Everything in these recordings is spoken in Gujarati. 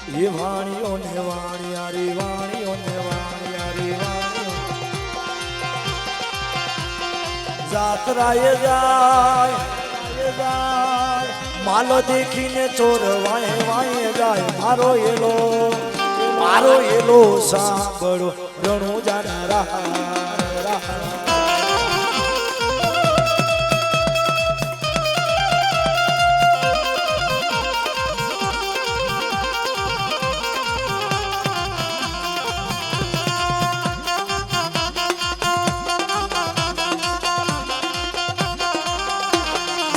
એ વાણીઓ ને વાણિયારી વાણીઓ ને વાણિયારી વાણીઓ જાત્રાએ જાય માલો દેખીને ચોર વાય વાય જાય મારો એલો સાંભળો રણો જાનારા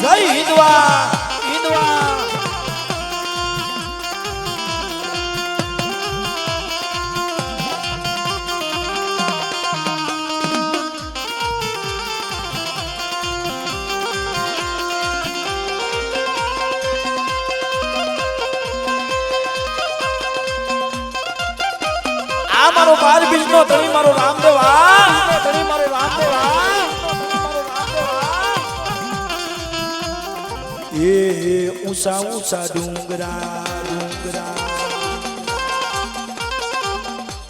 જય હિન્દવા આ મારો 12 બીજનો ધણી મારો રામદેવ ધણી મારો રામદેવ એ ઊંચા ઊંચા ડુંગરા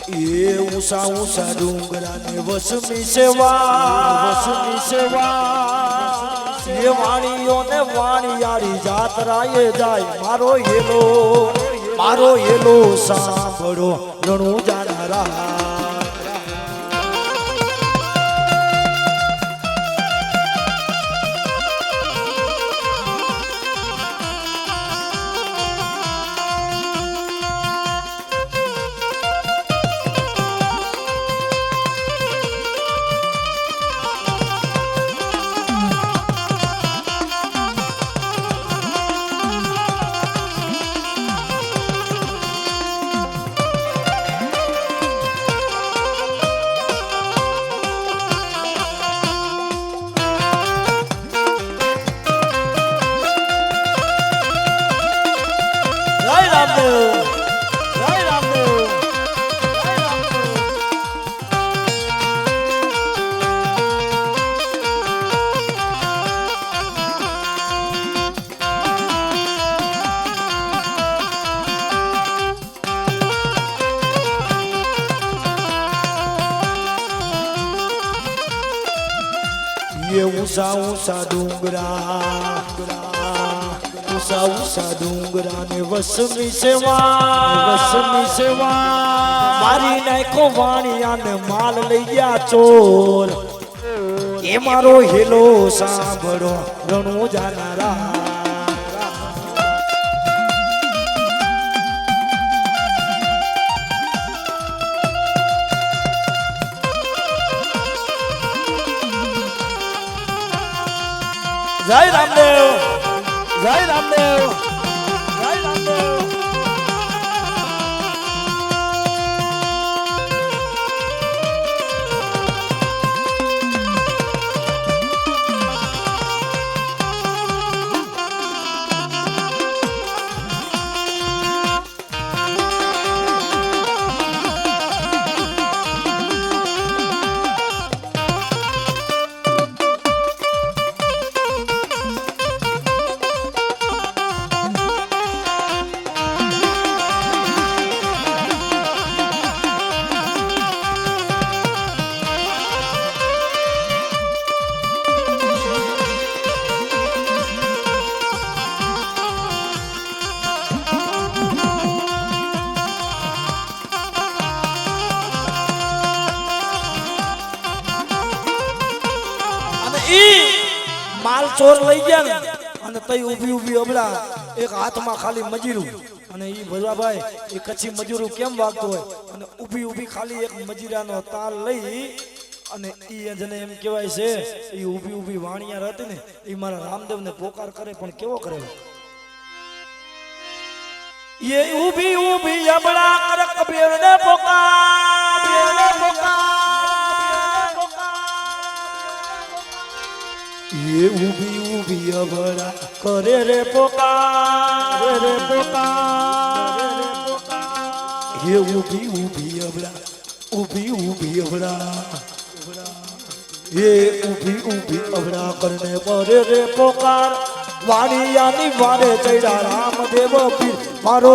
એ ઊંચા ઊંચા ડુંગરા ને વસમી સેવા એ વાણીઓ ને વાણિયારી જાત્રાએ જાય મારો એલો સાંભળો રણું જાનારા ये ऊंचा ऊंचा डूंगरा ने वसमी सेवा मारी नाखो वाणिया ने माल लई गया चोर ए मारो हेलो सांभळो रणो जानारा जय रामदेव जय रामदेव जय रामदेव माल चोर लई गया ने અને તઈ ઊભી અબડા એક હાથમાં ખાલી મજીરું અને ઈ ભલાભાઈ એ કચ્છી મજૂરો કેમ વાગતો હોય અને ઊભી ખાલી એક મજીરાનો તાલ લઈ અને ઈ જને એમ કહેવાય છે ઈ ઊભી વાણિયા હતી ને ઈ મારા રામદેવને પોકાર કરે પણ કેવો કરે ये ऊभी अबड़ा कर कबीर ने ये ऊभी अबड़ा करे रे पोकार ये ऊभी अबड़ा ये ऊभी अबड़ा करने परे रे पोकार વાણિયાની વારે ચડ્યા રામદેવ પીર મારો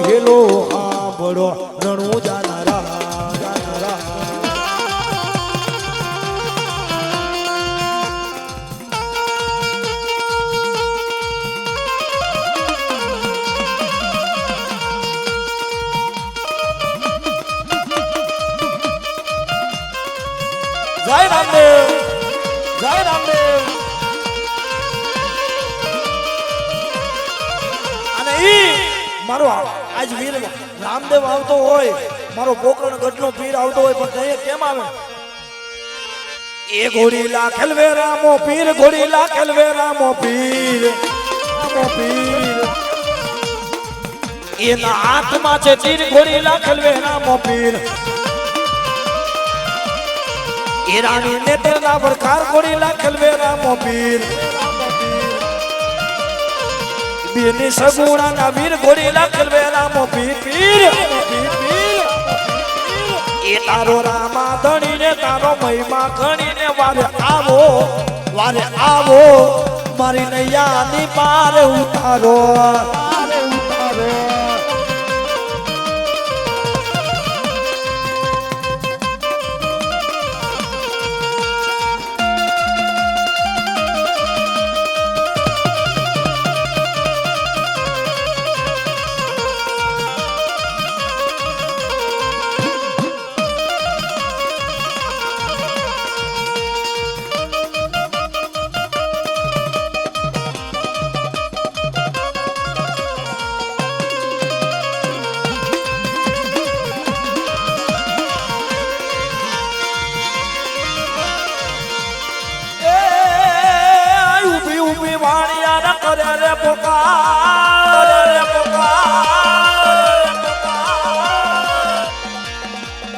હેલો આ બડો રણુ જાનારા જય રામદેવ જય રામદેવ. અને ઈ મારો આજ વીર રામદેવ આવતો હોય, મારો પોકરણ ગઢનો પીર આવતો હોય, પણ અહીંયા કેમ આવે? એ ઘોડી લાખેલ વે રામો પીર, ઘોડી લાખેલ વે રામો પીર, રામો પીર. એના હાથમાં છે તીર, ઘોડી લાખેલ વે રામો પીર. ઈરાની નેત્રના વરખાર, ઘોડી લાખેલ વે રામો પીર. બીરની સગુણાના વીર, ઘોડી લાખેલ વે રામો પીર પીર. એ તારો રામા ધણીને તારો મહિમા ગણીને વારે આવો મારી નૈયાની પાર ઉતારો.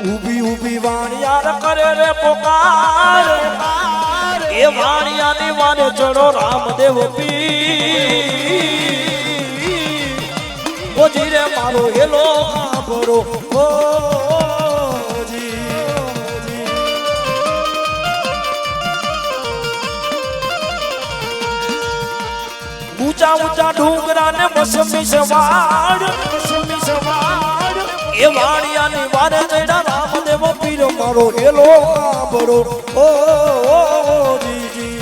ઉભી ઉભી વાણિયા કરે રે પોકાર. એ વાણિયાની વાને ચડો રામદેવ પીર. ઓજી રે મારો હેલો આભરો ઊંચા ઊંચા ડુંગરા ને મસમી સવાડ એ વાણિયાની વારે ચડ્યા રામદેવ પીર. મારો હેલો આભરો જીજી.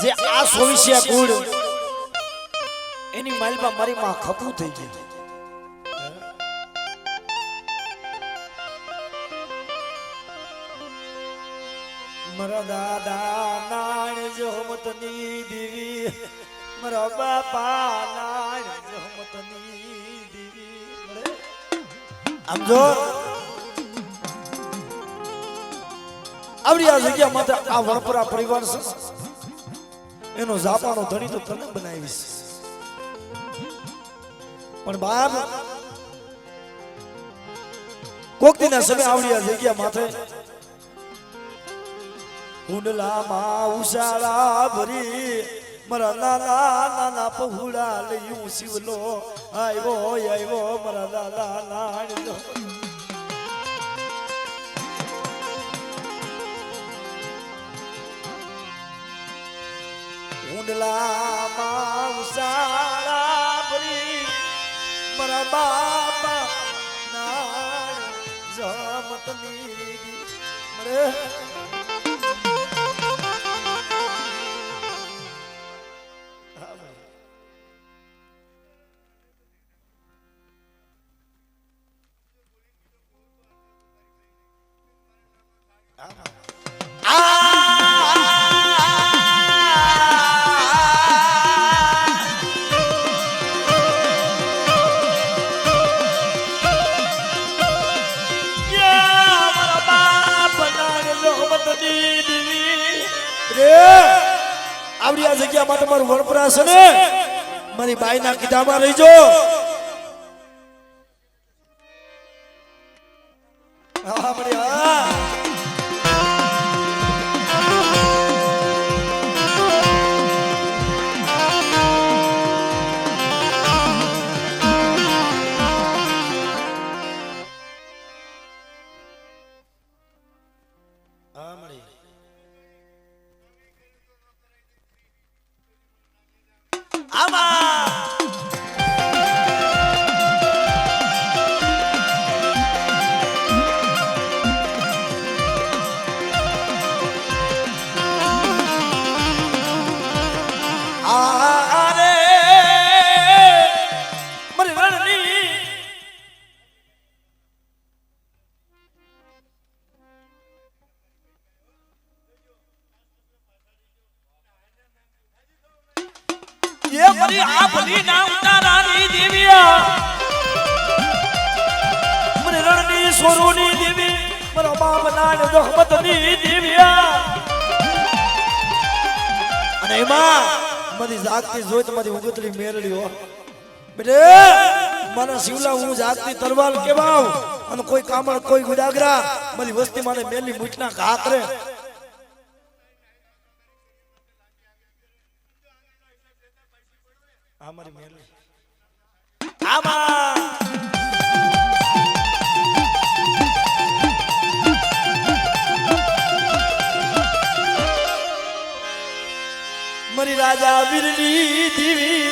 જે આ સોવિશિયા કુળ એની માલમાં મારી માં ખપું થઈ ગઈ. મારા દાદા નાણ જહમતની દેવી, મારા બાપા નાણ જહમતની દેવી. આમ જો આવડી આ જગ્યા માટે આ વણપરા પરિવાર છે, એનો જાપાનો ધણી તો તને બનાવીશ. પણ બાપ કોક દીના સમય આવડી આ જગ્યા માથે કુંડલામાં ઉશાળા ભરી મારા નાના નાના પહુડા લઈ શિવલો આવ્યો મારા દાદા નાણજો. કુંડલામાં ઉશાળા ભરી મારા બાપા નાણ જમતની મળે. આવડી આ જગ્યામાં તમારું વણપરા છે ને મારી બાઈના કીધામાં રહીજો. હા મળી હા ये मरी आ भली ना उतारानी देविया મને રણની સોરોની દેવી મારા બાપ નાન દહમતની દેવિયા અને એમાં મારી જાગતી જોઈ મારી ઉગતરી મેરડી હો બેટે મારા શિવલા હું જાગતી તરવાલ કેવાવ અને કોઈ કામળ કોઈ ગુડાગરા મારી વસ્તી માને મેલી મૂઠના ઘા કરે. અમારી મેરડી આમાં મરી રાજા વીરની દેવી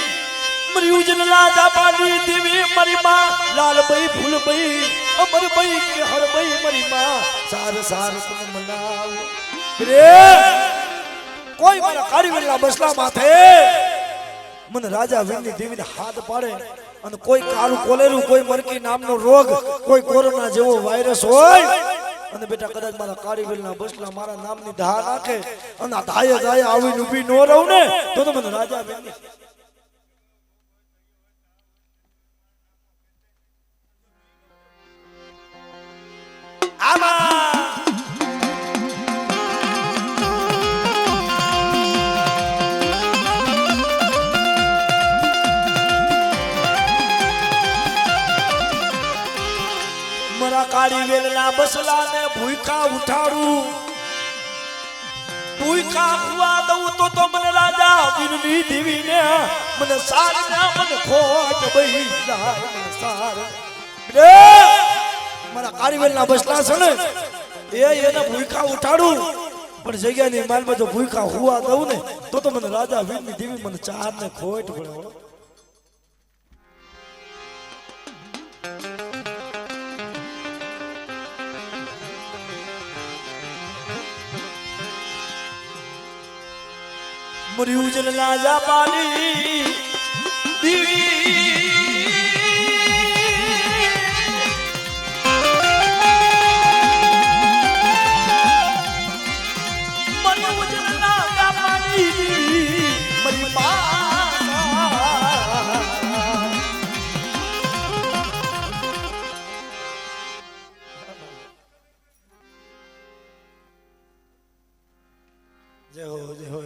મરી ઉજન રાજા પાની દેવી મરી માં લાલભાઈ ફૂલભાઈ અમરભાઈ કે હરભાઈ મરી માં સાર સાર તું મનાવ રે કોઈ મારા કારીવેલના બસલા માથે મને રાજા વીરની દેવીને હાથ પાડે અને કોઈ કાળું કોલેરું કોઈ મરકી નામનો રોગ કોઈ કોરોના જેવો વાયરસ હોય અને બેટા કદાચ મારા કાળીવેલના બસલા મારા નામની ધા નાખે અને આ ધાય ધાય આવીને ઊભી ન રહું ને તો મને રાજા વીરની આમાં કાળીવેલના બસલાને ભૂખા ઉઠાડું ભૂખા ખુવા દઉં તો મને રાજા વીરની દેવીને મને સારના મને ખોટ બહી જાય મને સાર રે મારા કાળીવેલના બસલા છે ને એને ભૂખા ઉઠાડું પણ જગ્યાની માલમાં જો ભૂખા હુવા દઉં ને તો મને રાજા વીરની દેવી મને ચાર ને ખોટ પડે. મરી ઉજન રાજા પાલી દેવી મરી ઉજન રાજા પાલી દેવી મરી જય હો જય હો.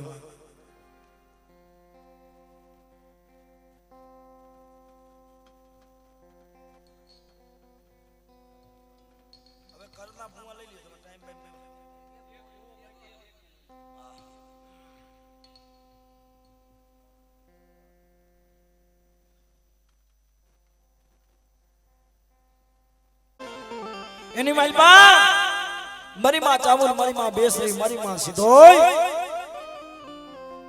એની માલબા મારી માં ચાવલ મારી માં બેસરી મારી માં સીધોય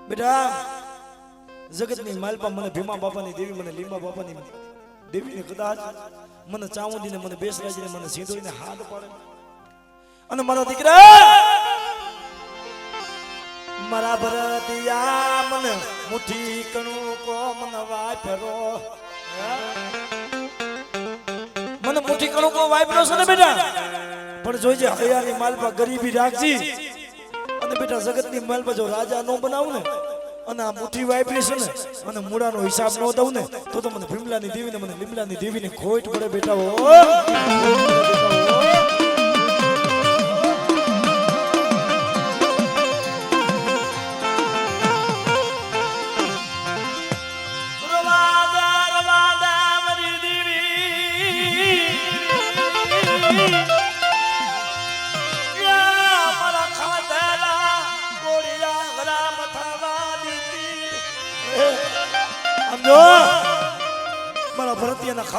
બેટા જગતની માલબા મને ભીમા બાપાની દેવી મને લીંબા બાપાની દેવીને કદાચ મને ચામુંડીને મને બેસરાજીને મને સીધોઈને હાથ પાડે અને મારા દીકરા મારા ભરતિયા મને મુઠ્ઠી કણું કો મને વાપરો મને મુઠ્ઠી કણું કો વાપરો છે ને બેટા પણ જોઈજે હયાની માલપા ગરીબી રાખજી અને બેટા જગતની માલપા જો રાજા નો બનાવું ને અને આ મુઠ્ઠી વાપરી છે ને અને મૂળાનો હિસાબ ન દઉં ને તો મને ભીમલાની દેવીને મને લીમલાની દેવીને ખોટ પડે બેટા હો.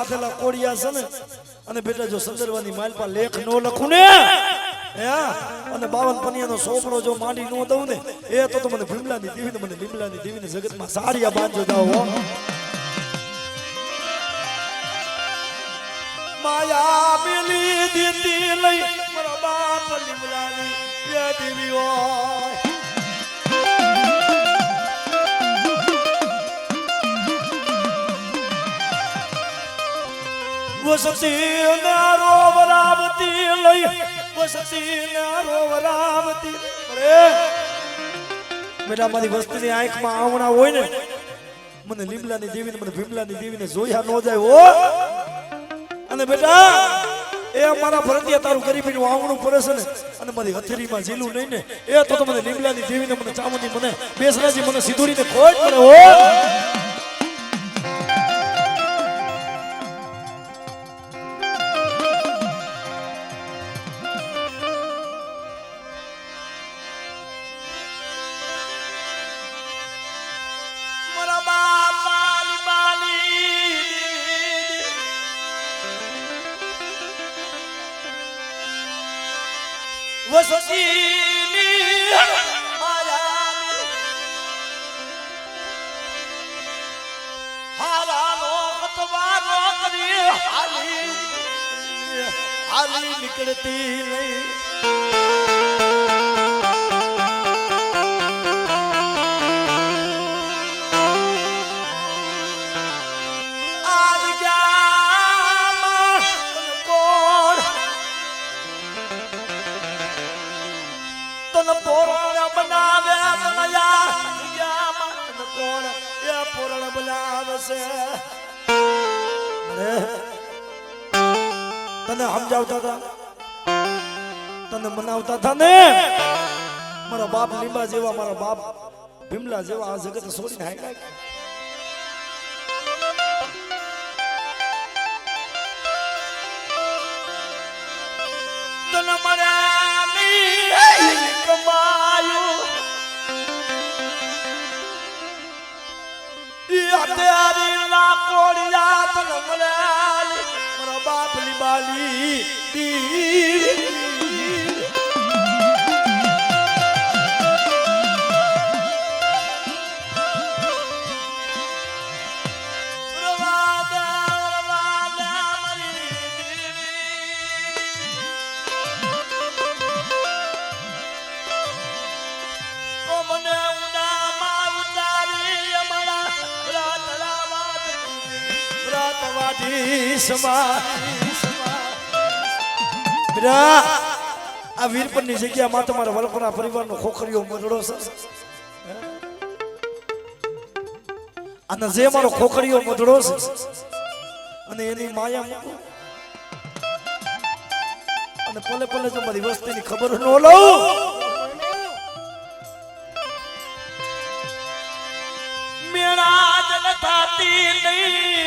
ખાધેલા કોડિયા છે ને અને બેટા જો સંદર્ભની માઇલ પર લેખ નો લખું ને હે અને 52 પનિયાનો સોપડો જો માંડી નો દઉં ને એ તો મને ભીમલાની દેવીને મને લીમલાની દેવીને જગતમાં સાડિયા બાંધજો દાવ હો માયા મિલી દીતી લઈ મારા બાપ લીમલાની એ દેવી હોય વસતી નારો વરાવતી લઈ વસતી નારો વરાવતી અરે બેટા મારી વસ્તીની આંખમાં આવણા હોય ને મને લીમલાની દેવીને મને ભીમલાની દેવીને જોયા નો જાય હો અને બેટા એ મારા ફરતિયા તારું ગરીબીનું આવણું પડે છે ને અને મારી હથેળીમાં ઝીલું નહીં ને એ તો મને લીમલાની દેવીને મને ચામુંડી મને બેસરાજી મને સિંદૂરીને ખોટ પડે હો વસતીની માયા હારાનો કતવારો કરી હાલી નીકળતી નહીં તને સમજાવતા હતા તને મનાવતા હતા ને મારા બાપ લીંબા જેવા મારા બાપ ભીમલા જેવા આ જગત છોડીને હાય તને મળ્યા કમાયું અત્યારે લાકોડિયા તને મળ્યા મારા બાપ લીબાલી આ વીરપરની જગ્યામાં તમારા વલપના પરિવારનો ખોખરીઓ મરડો છે અને જે મારો ખોખરીઓ મરડો છે અને એની માયા મૂકો અને પલે પલે જો મારી વસ્તીની ખબર ન લઉં મેળા જ થતી નહીં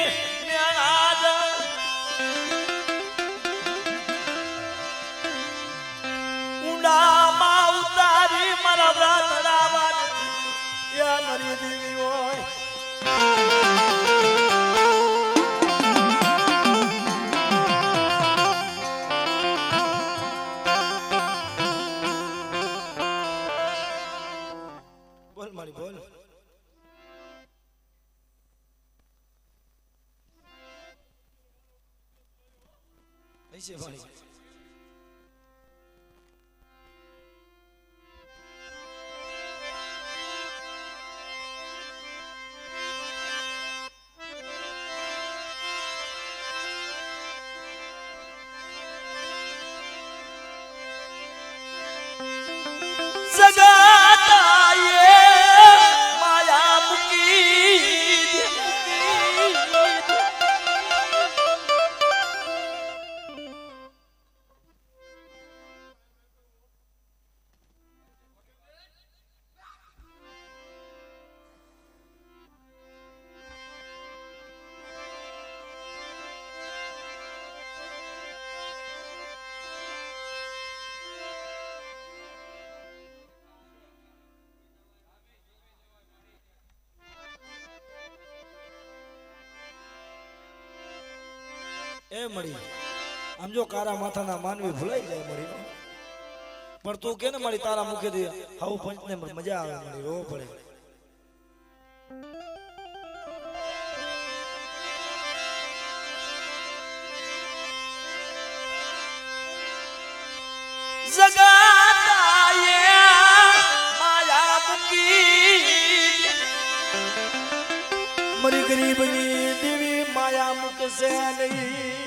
ઉતારી મારા રાતડા મારી દેવી હોય બોલ મારી બોલ ऐसे भाई એ મળી આમ જો કારા માથાના માનવી ભૂલાઈ જાય મળી પણ તું કે ને મારી તારા મુખેથી હાઉ પંચને મજા આવે મળી રોવો પડે જગતાએ માયા મૂકી મરી ગરીબની દેવી માયા મૂકશે નહીં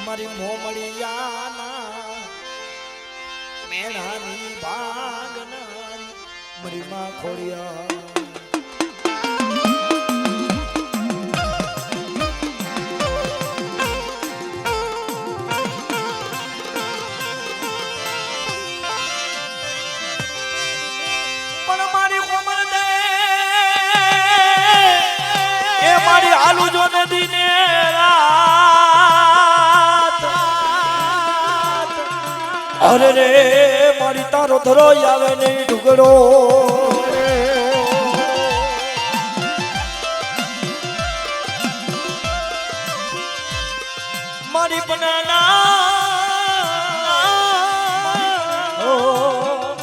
મારી મોમળિયાના મેણાની ભાગનારી મારી માં ખોડિયા પણ મારી કોમળ દે એ મારી આલુ જો નદી ને અરે રે મારી તારો ધરો આવે નહીં ઢુકડો મારી બનાના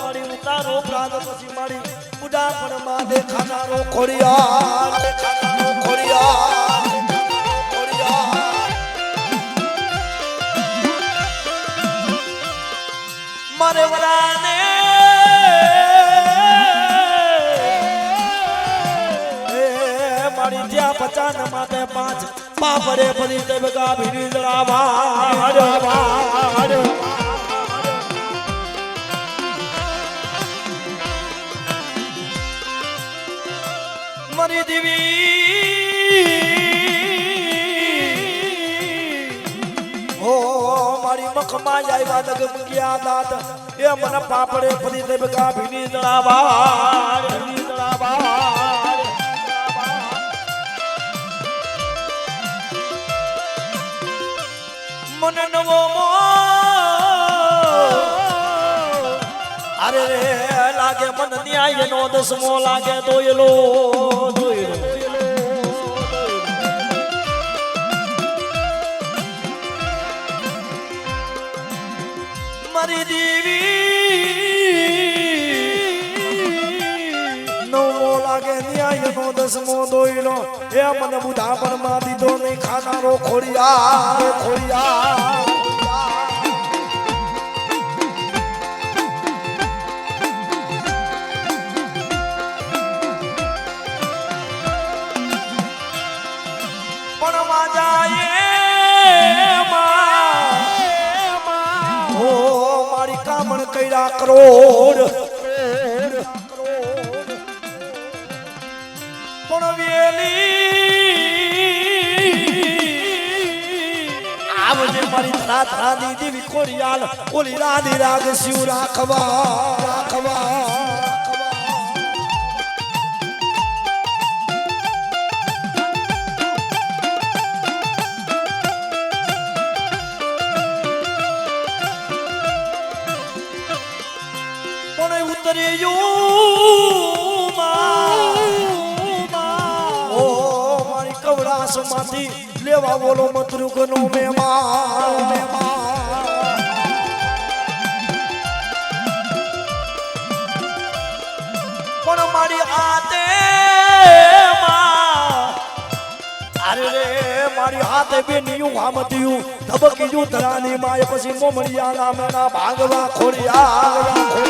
મારી ઉતારો પ્રાણ પછી મારી બુઢા પણ માં દેખાનારો ખોડિયાર દેખાનારો ખોડિયાર મારે વરાને મારી ત્યાં 50 માટે 5 પાપડે પડી તે બગા ભીડી જળાવા મારી દેવી મખમાં આવ્યા દગ મુગ્યા દાત એ મને પાપડે પડી તે બગા ભીની દળાવા મને નવો મો અરે રે લાગે મન ન્યાય નો દસમો લાગે દોયલો મારી દેવી નવો લાગે ન્યાય નો દસમો દોયલો એ મને બુઢા પર માં દીધો નહીં ખાનારો ખોડિયાર પણ માજાએ મારી કામણ કર્યા કરોડ પણ વેલી આવજે મારી રાત રાની દેવી ખોડિયાર ઓલી રાની રાગ શિવ રાખવા મારી કવડાસ માંથી લેવા બોલો મતરુક નો મહેમાન પણ મારી આતે અરે રે મારી હાથે બેનિયું હામતિયું ધબકીયું ધરાની માય પછી મોમડિયા નામના ભાગવા ખોડિયા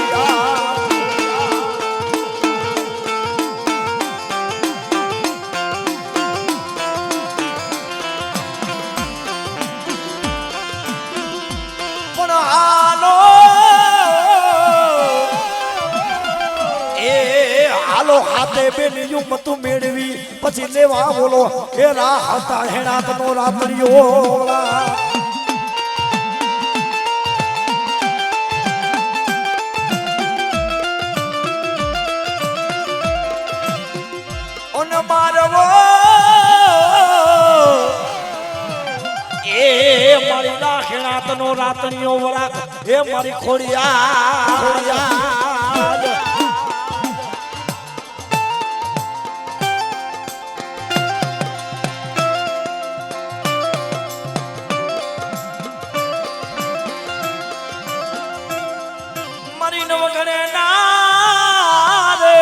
પણ હાલો હાલો હાથે બેનિયું મતું મેળવી પછી લેવા બોલો એ રા હતા હેણાતનો રાત્રિયો ઓન મારવો એ મારી રાખેણાતનો રાતણીઓ વરાક એ મારી ખોડિયા મારી નવગણે ના રે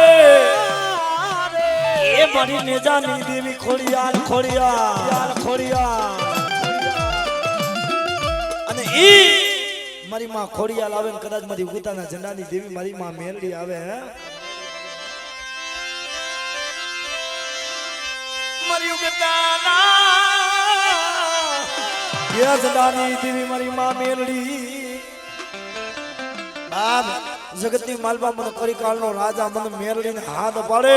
એ મારી નેજાની દેવી ખોડિયા અને ઈ મારી માં ખોડિયાલ આવે ને કદાચ મારી ઉગતાના ઝંડાની દેવી મારી માં મેલડી આવે હે મારી ઉગતાના એ ઝંડાની દેવી મારી માં મેલડી બાપ જગતની માલબા મને કરી કાળનો રાજા મને મેરડીને હાથ પાડે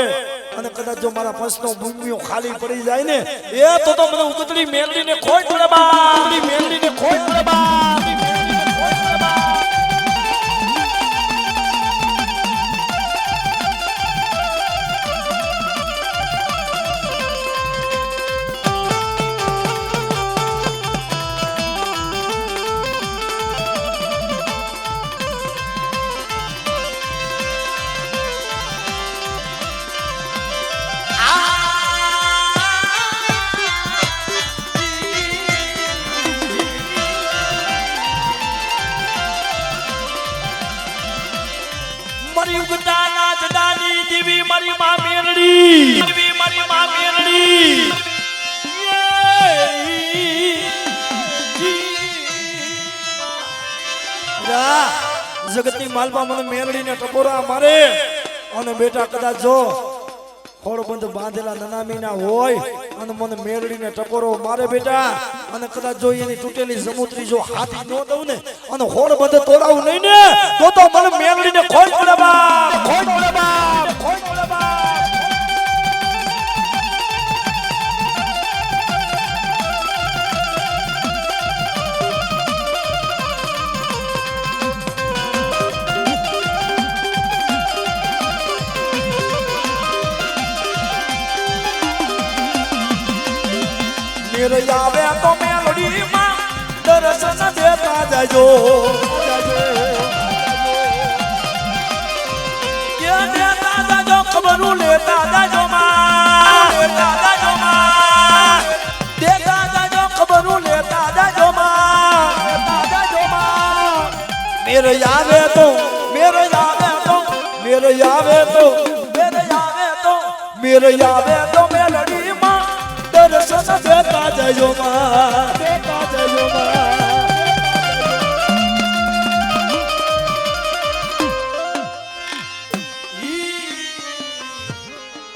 અને કદાચ જો મારા પંચનો ભૂમિઓ ખાલી પડી જાય ને એ તો મને ઉગતડી મેરડીને ખોટ પડે બા મેરડીને ખોટ પડે બા મારી ઉગતાના જડાની દેવી મારી માં મેરડી દેવી મારી માં મેરડી જગતની માલબા મને મેરડીને ટકોરા મારે અને બેટા કદાચ જો ખોડબંધ બાંધેલા નનામીના હોય અને મને મેરડીને ટકોરો મારે બેટા અને કદાચ જો એની તૂટેલી સમુદ્રી જો હાથી ન દઉં ને અને ખોડબંધ તોડાવું નહીં ને તો મને મેરડીને ખોટ પડે બાપ ખોટ પડે બાપ ખોટ પડે બાપ મેરે આવે તો મેલડી માં દર્શન દેતા જાજો કે દેતા જાજો ખબરું લેતા જાજો માં લેતા જાજો માં દેતા જાજો ખબરું લેતા જાજો માં લેતા જાજો માં મેરે આવે તો મેરે આવે તો મેરે આવે તો મેરે આવે તો મેરે આવે તો